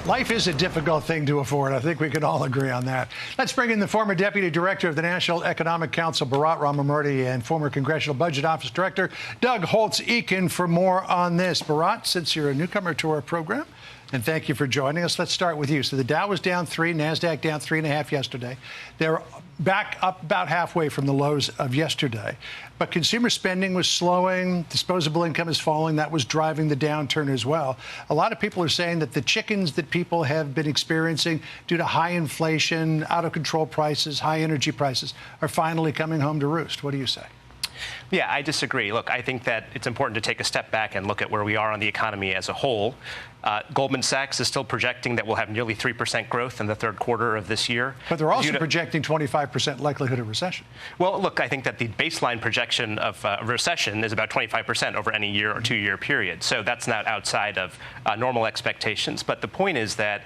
Life is a difficult thing to afford. I think we can all agree on that. Let's bring in the former Deputy Director of the National Economic Council, Bharat Ramamurthy, and former Congressional Budget Office Director, Doug Holtz-Eakin, for more on this. Bharat, since you're a newcomer to our program, and thank you for joining us, let's start with you. So the Dow was down 3, NASDAQ down 3.5 yesterday. They're back up about halfway from the lows of yesterday. But consumer spending was slowing. Disposable income is falling. That was driving the downturn as well. A lot of people are saying that the chickens that people have been experiencing due to high inflation, out of control prices, high energy prices are finally coming home to roost. What do you say? Yeah, I disagree. Look, I think that it's important to take a step back and look at where we are on the economy as a whole. Goldman Sachs is still projecting that we'll have nearly 3% growth in the third quarter of this year. But they're also projecting 25% likelihood of recession. Well, look, I think that the baseline projection of recession is about 25% over any year or two-year period. So that's not outside of normal expectations. But the point is that,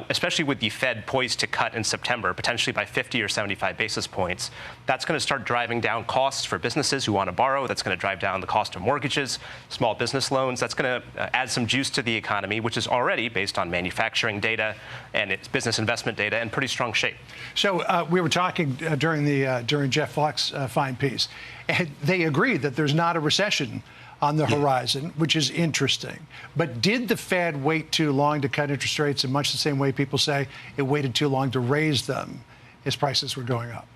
especially with the Fed poised to cut in September, potentially by 50 or 75 basis points, that's going to start driving down costs for businesses who want to borrow. That's going to drive down the cost of mortgages, small business loans. That's going to add some juice to the economy, which is already, based on manufacturing data and its business investment data, in pretty strong shape. So we were talking during Jeff Flock's fine piece, and they agreed that there's not a recession on the horizon, which is interesting. But did the Fed wait too long to cut interest rates in much the same way people say it waited too long to raise them as prices were going up?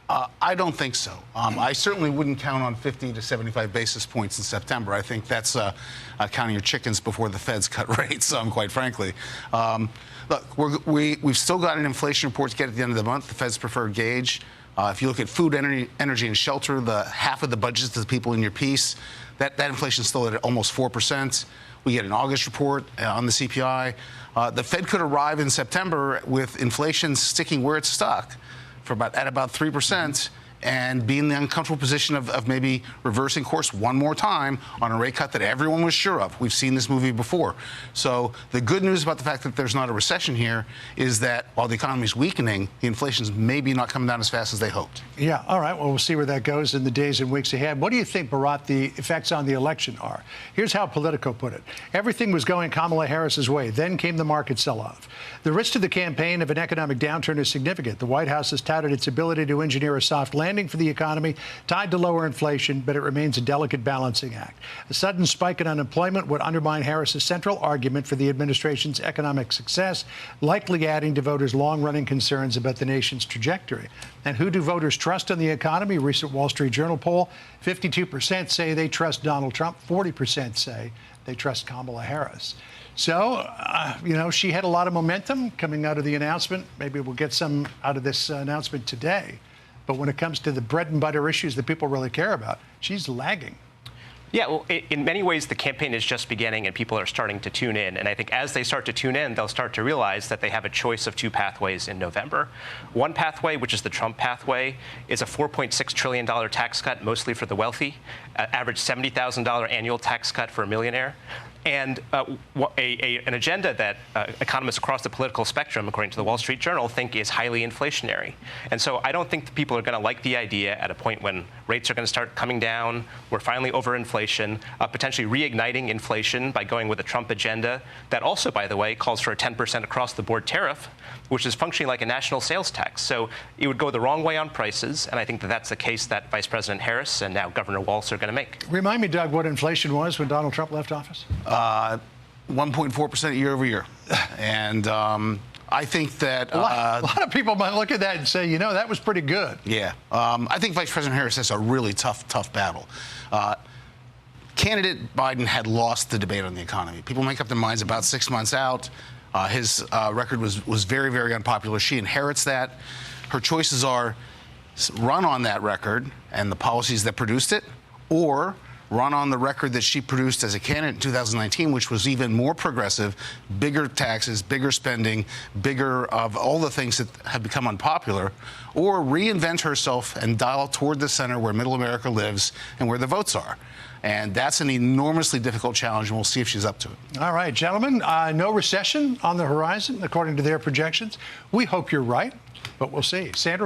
I don't think so. I certainly wouldn't count on 50 to 75 basis points in September. I think that's counting your chickens before the Feds cut rates, quite frankly. Look, we've still got an inflation report to get at the end of the month, the Fed's preferred gauge. If you look at food, energy, and shelter, the half of the budgets to the people in your piece, that inflation is still at almost 4%. We get an August report on the CPI. The Fed could arrive in September with inflation sticking where it's stuck at about 3%, and be in the uncomfortable position of maybe reversing course one more time on a rate cut that everyone was sure of. We've seen this movie before. So the good news about the fact that there's not a recession here is that while the economy is weakening, the inflation's maybe not coming down as fast as they hoped. Yeah, all right. Well, we'll see where that goes in the days and weeks ahead. What do you think, Bharat, the effects on the election are? Here's how Politico put it. Everything was going Kamala Harris's way. Then came the market sell-off. The risk to the campaign of an economic downturn is significant. The White House has touted its ability to engineer a soft landing for the economy tied to lower inflation, but it remains a delicate balancing act. A sudden spike in unemployment would undermine Harris's central argument for the administration's economic success, likely adding to voters' long-running concerns about the nation's trajectory. And who do voters trust in the economy? A recent Wall Street Journal poll, 52% say they trust Donald Trump, 40% say they trust Kamala Harris. So, she had a lot of momentum coming out of the announcement. Maybe we'll get some out of this announcement today. But when it comes to the bread and butter issues that people really care about, she's lagging. Yeah, well, in many ways, the campaign is just beginning and people are starting to tune in. And I think as they start to tune in, they'll start to realize that they have a choice of two pathways in November. One pathway, which is the Trump pathway, is a $4.6 trillion tax cut, mostly for the wealthy, average $70,000 annual tax cut for a millionaire. And an agenda that economists across the political spectrum, according to the Wall Street Journal, think is highly inflationary. And so I don't think that people are going to like the idea at a point when rates are going to start coming down, we're finally over inflation, potentially reigniting inflation by going with a Trump agenda that also, by the way, calls for a 10% across-the-board tariff, which is functioning like a national sales tax. So it would go the wrong way on prices, and I think that that's the case that Vice President Harris and now Governor Walz are going to make. Remind me, Doug, what inflation was when Donald Trump left office? 1.4% year over year. And I think that a lot of people might look at that and say, that was pretty good. Yeah. I think Vice President Harris has a really tough battle. Candidate Biden had lost the debate on the economy. People make up their minds about 6 months out. His record was very, very unpopular. She inherits that. Her choices are run on that record and the policies that produced it, or run on the record that she produced as a candidate in 2019, which was even more progressive, bigger taxes, bigger spending, bigger of all the things that have become unpopular, or reinvent herself and dial toward the center where middle America lives and where the votes are. And that's an enormously difficult challenge, and we'll see if she's up to it. All right, gentlemen, no recession on the horizon, according to their projections. We hope you're right, but we'll see. Sandra?